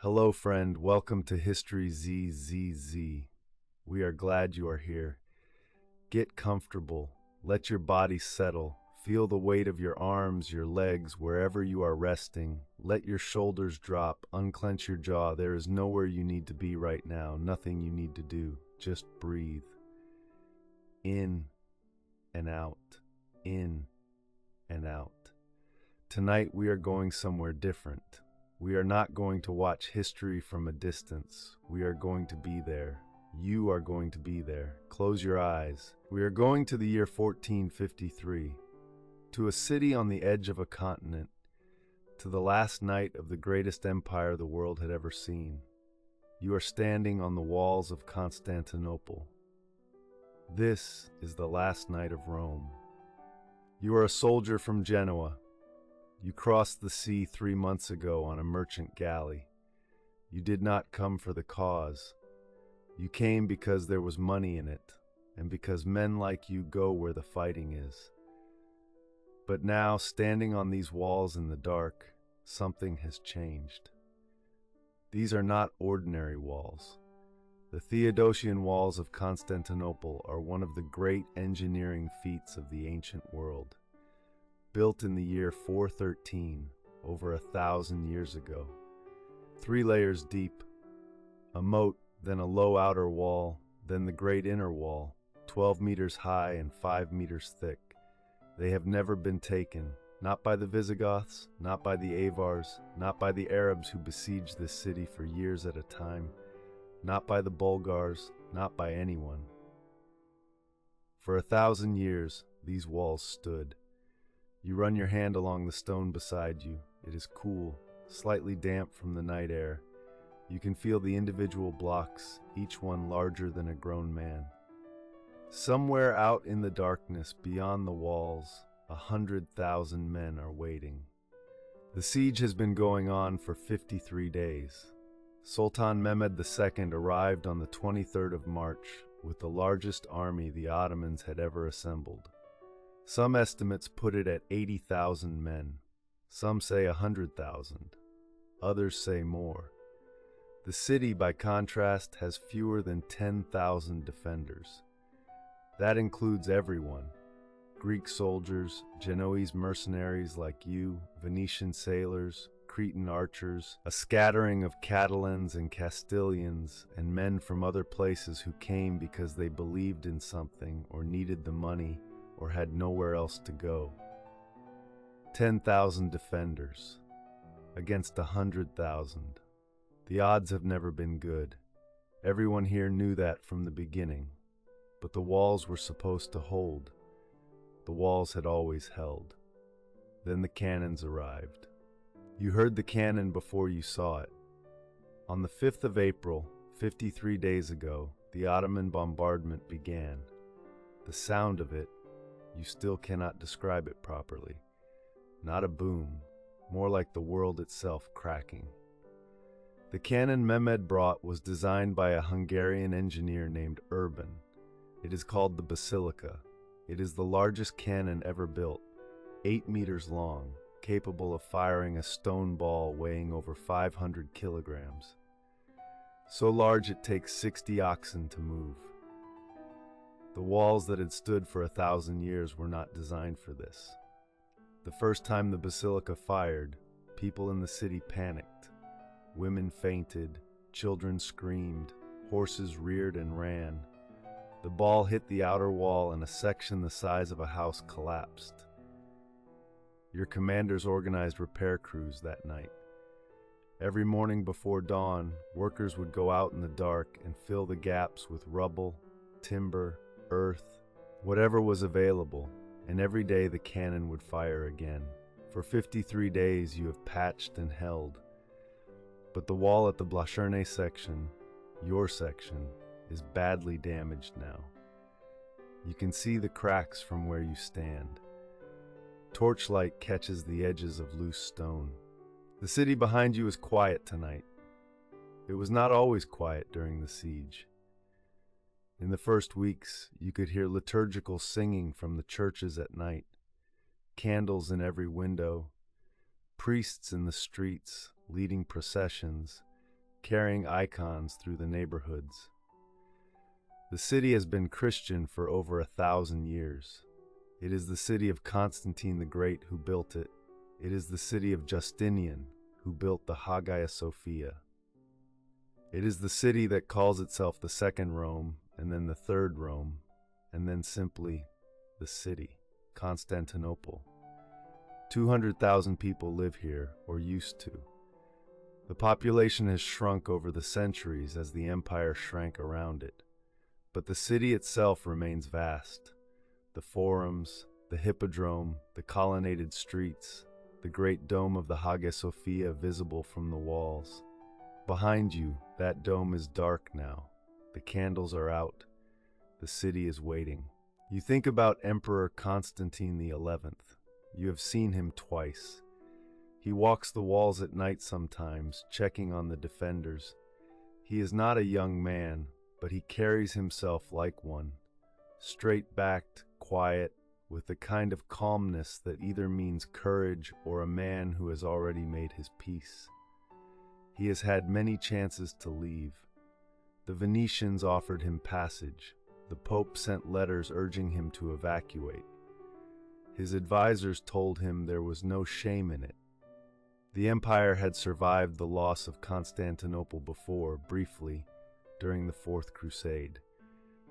Hello, friend. Welcome to History ZZZ. We are glad you are here. Get comfortable. Let your body settle. Feel the weight of your arms, your legs, wherever you are resting. Let your shoulders drop. Unclench your jaw. There is nowhere you need to be right now. Nothing you need to do. Just breathe. In and out. In and out. Tonight we are going somewhere different. We are not going to watch history from a distance. We are going to be there. You are going to be there. Close your eyes. We are going to the year 1453, to a city on the edge of a continent, to the last night of the greatest empire the world had ever seen. You are standing on the walls of Constantinople. This is the last night of Rome. You are a soldier from Genoa. You crossed the sea 3 months ago on a merchant galley. You did not come for the cause. You came because there was money in it, and because men like you go where the fighting is. But now, standing on these walls in the dark, something has changed. These are not ordinary walls. The Theodosian walls of Constantinople are one of the great engineering feats of the ancient world. Built in the year 413, over 1,000 years ago. 3 layers deep, a moat, then a low outer wall, then the great inner wall, 12 meters high and 5 meters thick. They have never been taken, not by the Visigoths, not by the Avars, not by the Arabs who besieged this city for years at a time, not by the Bulgars, not by anyone. For 1,000 years, these walls stood. You run your hand along the stone beside you. It is cool, slightly damp from the night air. You can feel the individual blocks, each one larger than a grown man. Somewhere out in the darkness beyond the walls, 100,000 men are waiting. The siege has been going on for 53 days. Sultan Mehmed II arrived on the 23rd of March with the largest army the Ottomans had ever assembled. Some estimates put it at 80,000 men. Some say 100,000. Others say more. The city, by contrast, has fewer than 10,000 defenders. That includes everyone. Greek soldiers, Genoese mercenaries like you, Venetian sailors, Cretan archers, a scattering of Catalans and Castilians, and men from other places who came because they believed in something or needed the money or had nowhere else to go. 10,000 defenders against 100,000. The odds have never been good. Everyone here knew that from the beginning. But the walls were supposed to hold. The walls had always held. Then the cannons arrived. You heard the cannon before you saw it. On the 5th of April, 53 days ago, the Ottoman bombardment began. The sound of it, you still cannot describe it properly. Not a boom, more like the world itself cracking. The cannon Mehmed brought was designed by a Hungarian engineer named Urban. It is called the Basilica. It is the largest cannon ever built, 8 meters long, capable of firing a stone ball weighing over 500 kilograms. So large it takes 60 oxen to move. The walls that had stood for 1,000 years were not designed for this. The first time the basilica fired, people in the city panicked. Women fainted, children screamed, horses reared and ran. The ball hit the outer wall and a section the size of a house collapsed. Your commanders organized repair crews that night. Every morning before dawn, workers would go out in the dark and fill the gaps with rubble, timber, earth, whatever was available, and every day the cannon would fire again. For 53 days you have patched and held. But the wall at the Blacherne section, your section, is badly damaged now. You can see the cracks from where you stand. Torchlight catches the edges of loose stone. The city behind you is quiet tonight. It was not always quiet during the siege. In the first weeks, you could hear liturgical singing from the churches at night, candles in every window, priests in the streets leading processions, carrying icons through the neighborhoods. The city has been Christian for over 1,000 years. It is the city of Constantine the Great who built it. It is the city of Justinian who built the Hagia Sophia. It is the city that calls itself the Second Rome, and then the Third Rome, and then simply the city, Constantinople. 200,000 people live here, or used to. The population has shrunk over the centuries as the empire shrank around it. But the city itself remains vast. The forums, the hippodrome, the colonnaded streets, the great dome of the Hagia Sophia visible from the walls. Behind you, that dome is dark now. The candles are out. The city is waiting. You think about Emperor Constantine the 11th. You have seen him twice. He walks the walls at night sometimes, checking on the defenders. He is not a young man, but he carries himself like one, straight-backed, quiet, with the kind of calmness that either means courage or a man who has already made his peace. He has had many chances to leave. The Venetians offered him passage. The Pope sent letters urging him to evacuate. His advisors told him there was no shame in it. The empire had survived the loss of Constantinople before, briefly, during the Fourth Crusade.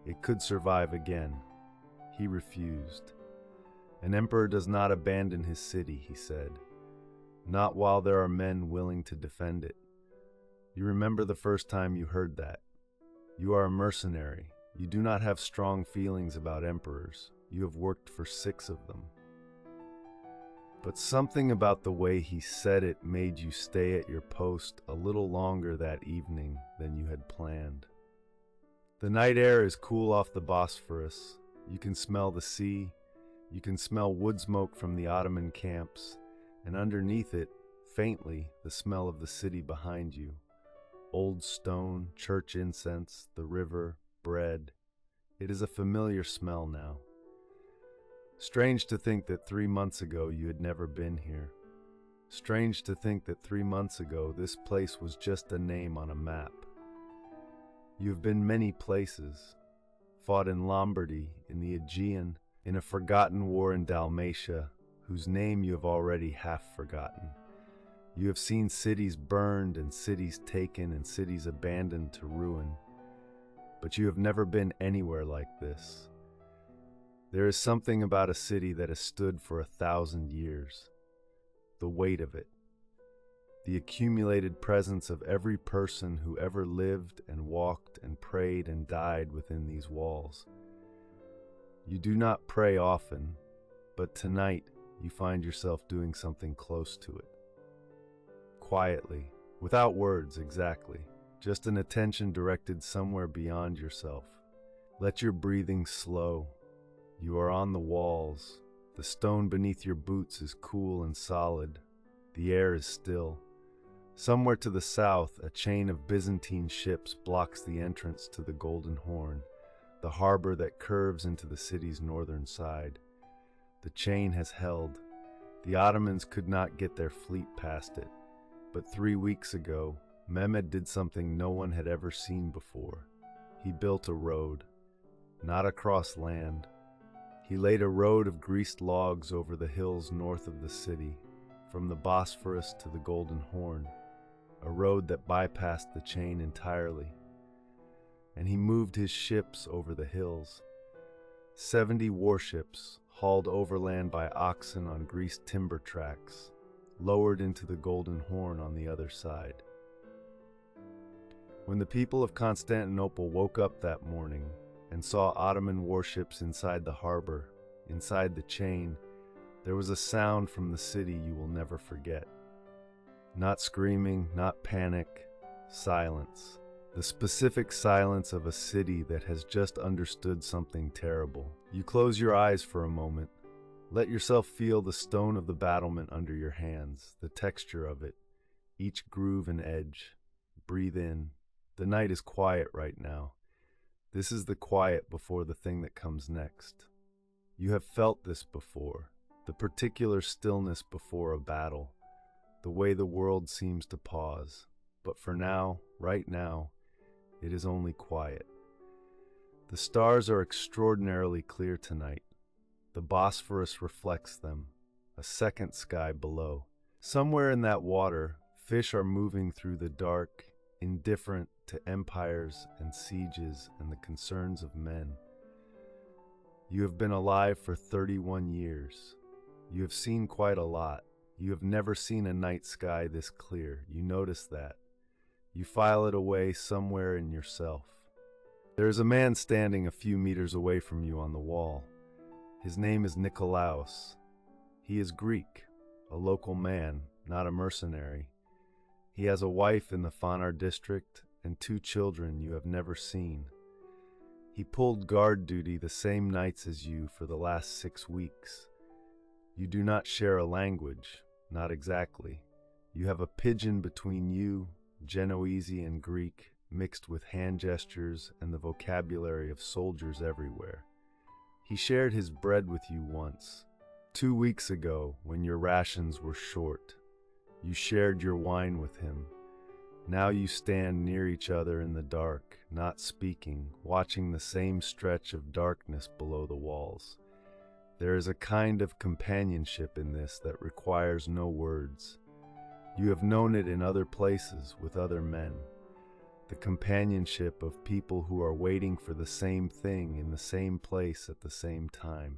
It could survive again. He refused. An emperor does not abandon his city, he said. Not while there are men willing to defend it. You remember the first time you heard that. You are a mercenary. You do not have strong feelings about emperors. You have worked for 6 of them. But something about the way he said it made you stay at your post a little longer that evening than you had planned. The night air is cool off the Bosphorus. You can smell the sea. You can smell wood smoke from the Ottoman camps, and underneath it, faintly, the smell of the city behind you. Old stone, church incense, the river, bread. It is a familiar smell now. Strange to think that 3 months ago you had never been here. Strange to think that 3 months ago this place was just a name on a map. You have been many places. Fought in Lombardy, in the Aegean, in a forgotten war in Dalmatia, whose name you have already half forgotten. You have seen cities burned and cities taken and cities abandoned to ruin. But you have never been anywhere like this. There is something about a city that has stood for 1,000 years. The weight of it. The accumulated presence of every person who ever lived and walked and prayed and died within these walls. You do not pray often, but tonight you find yourself doing something close to it. Quietly, without words exactly, just an attention directed somewhere beyond yourself. Let your breathing slow. You are on the walls. The stone beneath your boots is cool and solid. The air is still. Somewhere to the south, a chain of Byzantine ships blocks the entrance to the Golden Horn, the harbor that curves into the city's northern side. The chain has held. The Ottomans could not get their fleet past it. But 3 weeks ago, Mehmed did something no one had ever seen before. He built a road, not across land. He laid a road of greased logs over the hills north of the city, from the Bosphorus to the Golden Horn, a road that bypassed the chain entirely. And he moved his ships over the hills. 70 warships, hauled overland by oxen on greased timber tracks, lowered into the Golden Horn on the other side. When the people of Constantinople woke up that morning and saw Ottoman warships inside the harbor, inside the chain, there was a sound from the city you will never forget. Not screaming, not panic, silence. The specific silence of a city that has just understood something terrible. You close your eyes for a moment. Let yourself feel the stone of the battlement under your hands, the texture of it, each groove and edge. Breathe in. The night is quiet right now. This is the quiet before the thing that comes next. You have felt this before, the particular stillness before a battle, the way the world seems to pause. but for now, right now, it is only quiet. The stars are extraordinarily clear tonight. The Bosphorus reflects them, a second sky below. Somewhere in that water, fish are moving through the dark, indifferent to empires and sieges and the concerns of men. You have been alive for 31 years. You have seen quite a lot. You have never seen a night sky this clear. You notice that. You file it away somewhere in yourself. There is a man standing a few meters away from you on the wall. His name is Nikolaos. He is Greek, a local man, not a mercenary. He has a wife in the Fanar district and 2 children you have never seen. He pulled guard duty the same nights as you for the last 6 weeks. You do not share a language, not exactly. You have a pidgin between you, Genoese and Greek, mixed with hand gestures and the vocabulary of soldiers everywhere. He shared his bread with you once, 2 weeks ago when your rations were short. You shared your wine with him. Now you stand near each other in the dark, not speaking, watching the same stretch of darkness below the walls. There is a kind of companionship in this that requires no words. You have known it in other places with other men. The companionship of people who are waiting for the same thing in the same place at the same time.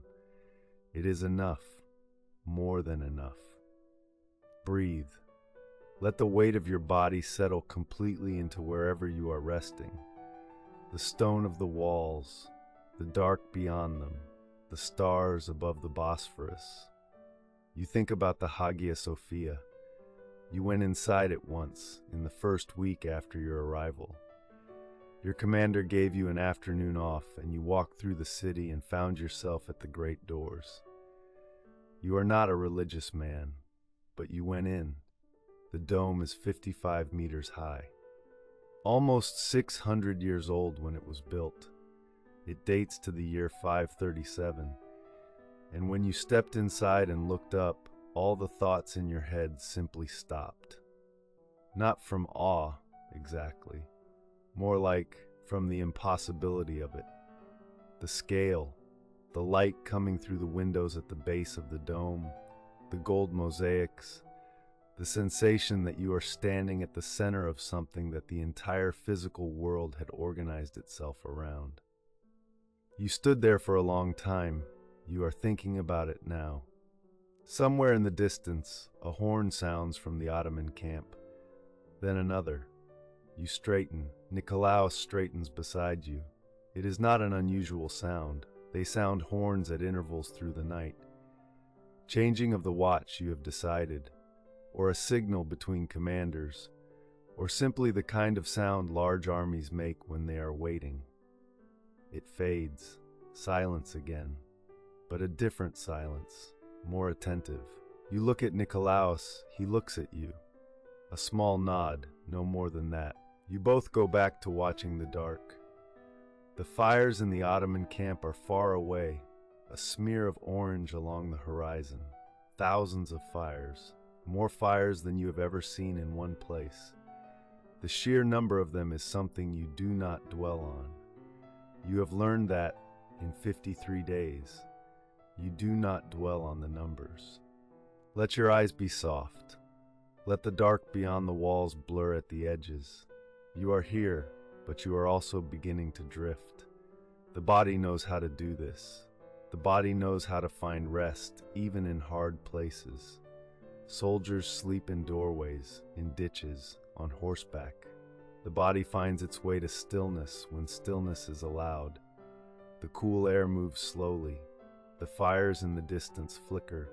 It is enough, more than enough. Breathe. Let the weight of your body settle completely into wherever you are resting. The stone of the walls, the dark beyond them, the stars above the Bosphorus. You think about the Hagia Sophia. You went inside it once, in the first week after your arrival. Your commander gave you an afternoon off, and you walked through the city and found yourself at the great doors. You are not a religious man, but you went in. The dome is 55 meters high. Almost 600 years old when it was built. It dates to the year 537. And when you stepped inside and looked up, all the thoughts in your head simply stopped. Not from awe, exactly. More like from the impossibility of it. The scale, the light coming through the windows at the base of the dome, the gold mosaics, the sensation that you are standing at the center of something that the entire physical world had organized itself around. You stood there for a long time. You are thinking about it now. Somewhere in the distance, a horn sounds from the Ottoman camp. Then another. You straighten. Nikolaos straightens beside you. It is not an unusual sound. They sound horns at intervals through the night. Changing of the watch, you have decided. Or a signal between commanders, or simply the kind of sound large armies make when they are waiting. It fades, silence again, but a different silence, more attentive. You look at Nikolaos, he looks at you. A small nod, no more than that. You both go back to watching the dark. The fires in the Ottoman camp are far away, a smear of orange along the horizon. Thousands of fires. More fires than you have ever seen in one place. The sheer number of them is something you do not dwell on. You have learned that in 53 days. You do not dwell on the numbers. Let your eyes be soft. Let the dark beyond the walls blur at the edges. You are here, but you are also beginning to drift. The body knows how to do this. The body knows how to find rest, even in hard places. Soldiers sleep in doorways, in ditches, on horseback. The body finds its way to stillness when stillness is allowed. The cool air moves slowly. The fires in the distance flicker.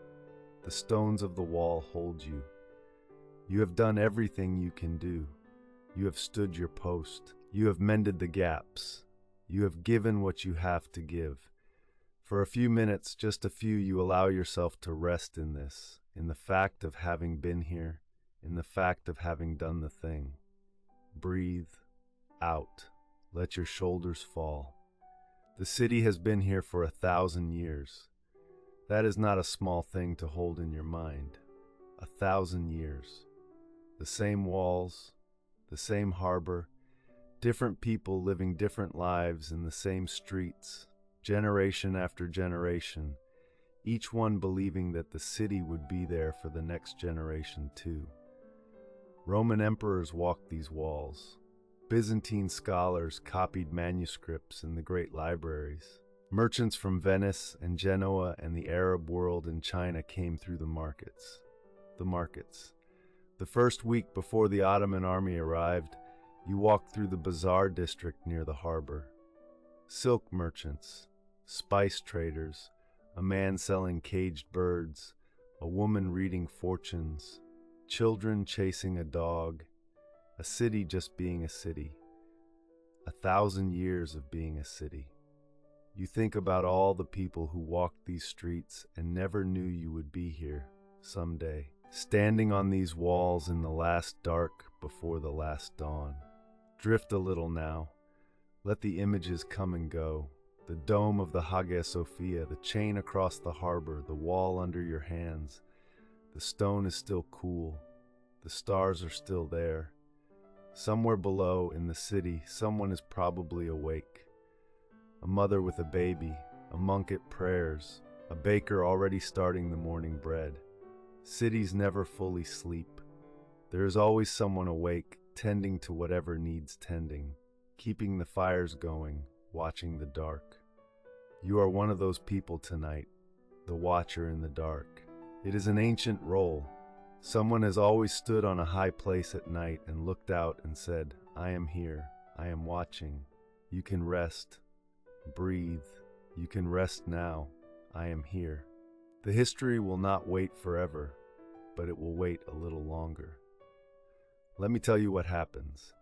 The stones of the wall hold you. You have done everything you can do. You have stood your post. You have mended the gaps. You have given what you have to give. For a few minutes, just a few, you allow yourself to rest in this, in the fact of having been here, in the fact of having done the thing. Breathe out. Let your shoulders fall. The city has been here for 1,000 years. That is not a small thing to hold in your mind. 1,000 years. The same walls, the same harbor, different people living different lives in the same streets, generation after generation, each one believing that the city would be there for the next generation too. Roman emperors walked these walls. Byzantine scholars copied manuscripts in the great libraries. Merchants from Venice and Genoa and the Arab world in China came through the markets. The first week before the Ottoman army arrived, you walked through the bazaar district near the harbor. Silk merchants, spice traders, a man selling caged birds, a woman reading fortunes, children chasing a dog, a city just being a city, 1,000 years of being a city. You think about all the people who walked these streets and never knew you would be here someday, standing on these walls in the last dark before the last dawn. Drift a little now. Let the images come and go. The dome of the Hagia Sophia, the chain across the harbor, the wall under your hands. The stone is still cool. The stars are still there. Somewhere below in the city, someone is probably awake. A mother with a baby, a monk at prayers, a baker already starting the morning bread. Cities never fully sleep. There is always someone awake, tending to whatever needs tending, keeping the fires going, watching the dark. You are one of those people tonight, the watcher in the dark. It is an ancient role. Someone has always stood on a high place at night and looked out and said, I am here, I am watching. You can rest, breathe, you can rest now, I am here. The history will not wait forever, but it will wait a little longer. Let me tell you what happens.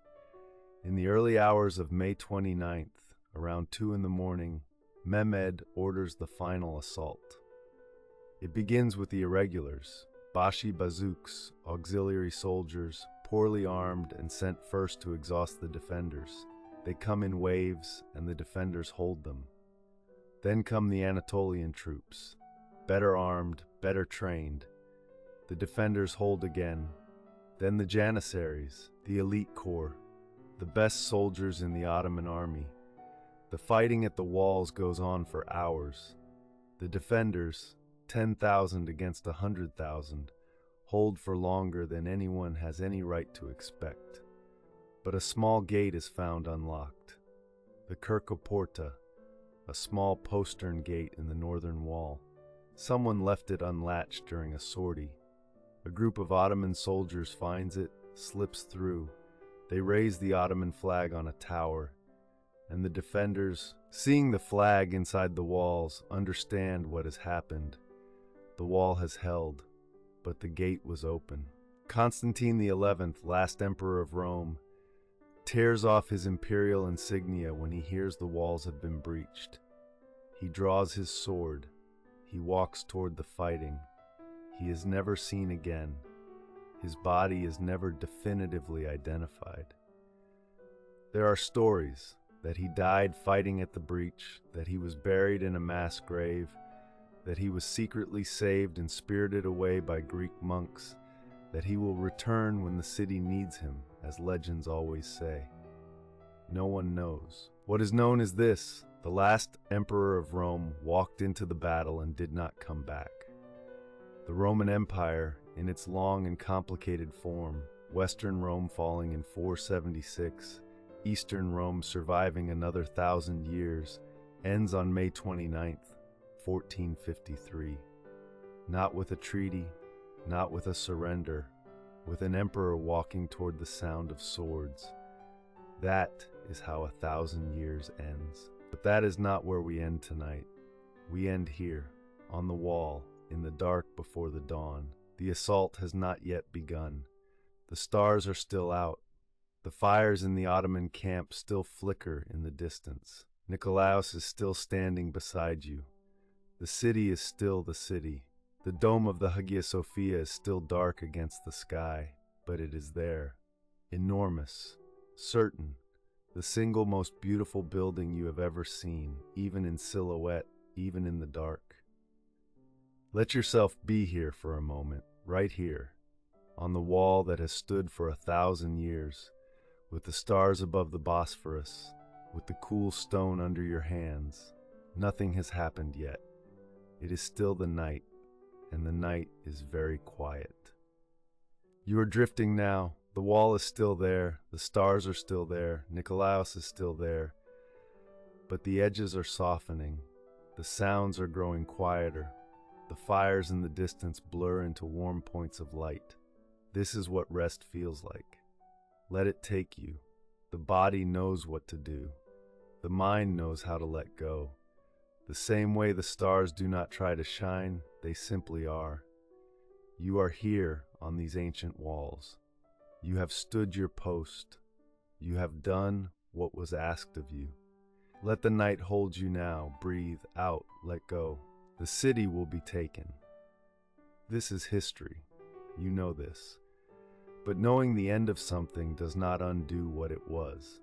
In the early hours of May 29th, around 2 in the morning, Mehmed orders the final assault. It begins with the irregulars, Bashi bazooks, auxiliary soldiers, poorly armed and sent first to exhaust the defenders. They come in waves and the defenders hold them. Then come the Anatolian troops, better armed, better trained. The defenders hold again. Then the Janissaries, the elite corps, the best soldiers in the Ottoman army. The fighting at the walls goes on for hours. The defenders, 10,000 against 100,000, hold for longer than anyone has any right to expect. But a small gate is found unlocked. The Kirkoporta, a small postern gate in the northern wall. Someone left it unlatched during a sortie. A group of Ottoman soldiers finds it, slips through. They raise the Ottoman flag on a tower, and the defenders, seeing the flag inside the walls, understand what has happened. The wall has held, but the gate was open. Constantine XI, last emperor of Rome, tears off his imperial insignia when he hears the walls have been breached. He draws his sword. He walks toward the fighting. He is never seen again. His body is never definitively identified. There are stories that he died fighting at the breach, that he was buried in a mass grave, that he was secretly saved and spirited away by Greek monks, that he will return when the city needs him, as legends always say. No one knows. What is known is this: the last emperor of Rome walked into the battle and did not come back. The Roman Empire, in its long and complicated form, Western Rome falling in 476, Eastern Rome surviving another 1,000 years, ends on May 29th, 1453. Not with a treaty, not with a surrender, with an emperor walking toward the sound of swords. That is how 1,000 years ends. But that is not where we end tonight. We end here, on the wall, in the dark before the dawn. The assault has not yet begun. The stars are still out. The fires in the Ottoman camp still flicker in the distance. Nikolaos is still standing beside you. The city is still the city. The dome of the Hagia Sophia is still dark against the sky, but it is there. Enormous, certain, the single most beautiful building you have ever seen, even in silhouette, even in the dark. Let yourself be here for a moment, right here, on the wall that has stood for 1,000 years, with the stars above the Bosphorus, with the cool stone under your hands. Nothing has happened yet. It is still the night, and the night is very quiet. You are drifting now. The wall is still there, the stars are still there, Nikolaos is still there, but the edges are softening, the sounds are growing quieter, the fires in the distance blur into warm points of light. This is what rest feels like. Let it take you. The body knows what to do. The mind knows how to let go. The same way the stars do not try to shine, they simply are. You are here on these ancient walls. You have stood your post. You have done what was asked of you. Let the night hold you now. Breathe out, let go. The city will be taken. This is history. You know this. But knowing the end of something does not undo what it was.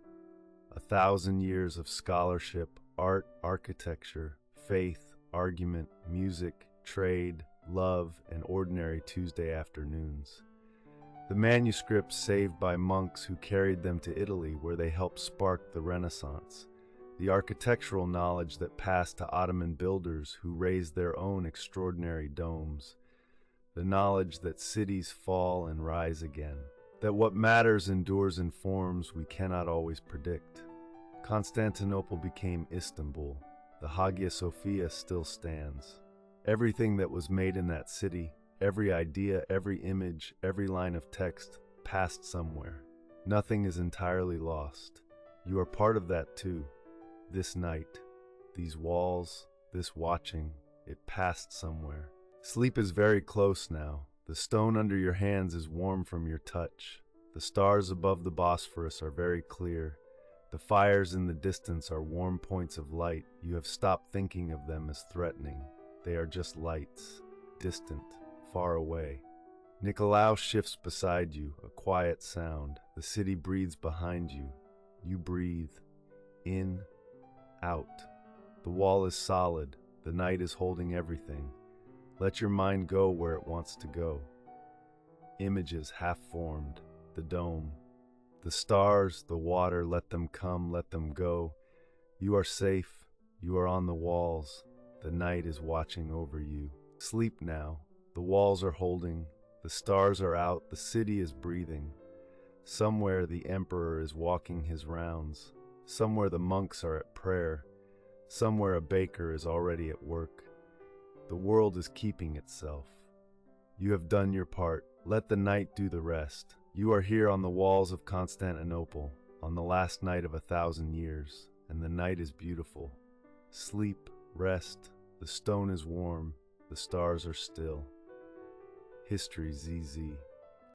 1,000 years of scholarship, art, architecture, faith, argument, music, trade, love, and ordinary Tuesday afternoons. The manuscripts saved by monks who carried them to Italy, where they helped spark the Renaissance. The architectural knowledge that passed to Ottoman builders who raised their own extraordinary domes. The knowledge that cities fall and rise again. That what matters endures in forms we cannot always predict. Constantinople became Istanbul. The Hagia Sophia still stands. Everything that was made in that city, every idea, every image, every line of text, passed somewhere. Nothing is entirely lost. You are part of that too. This night, these walls, this watching, it passed somewhere. Sleep is very close now. The stone under your hands is warm from your touch. The stars above the Bosphorus are very clear. The fires in the distance are warm points of light. You have stopped thinking of them as threatening. They are just lights, distant, far away. Nikolaos shifts beside you, a quiet sound. The city breathes behind you. You breathe. In, out. The wall is solid. The night is holding everything. Let your mind go where it wants to go. Images half-formed. The dome. The stars, the water, let them come, let them go. You are safe. You are on the walls. The night is watching over you. Sleep now. The walls are holding. The stars are out. The city is breathing. Somewhere the emperor is walking his rounds. Somewhere the monks are at prayer. Somewhere a baker is already at work. The world is keeping itself. You have done your part. Let the night do the rest. You are here on the walls of Constantinople, on the last night of 1,000 years, and the night is beautiful. Sleep, rest, the stone is warm, the stars are still. History ZZ.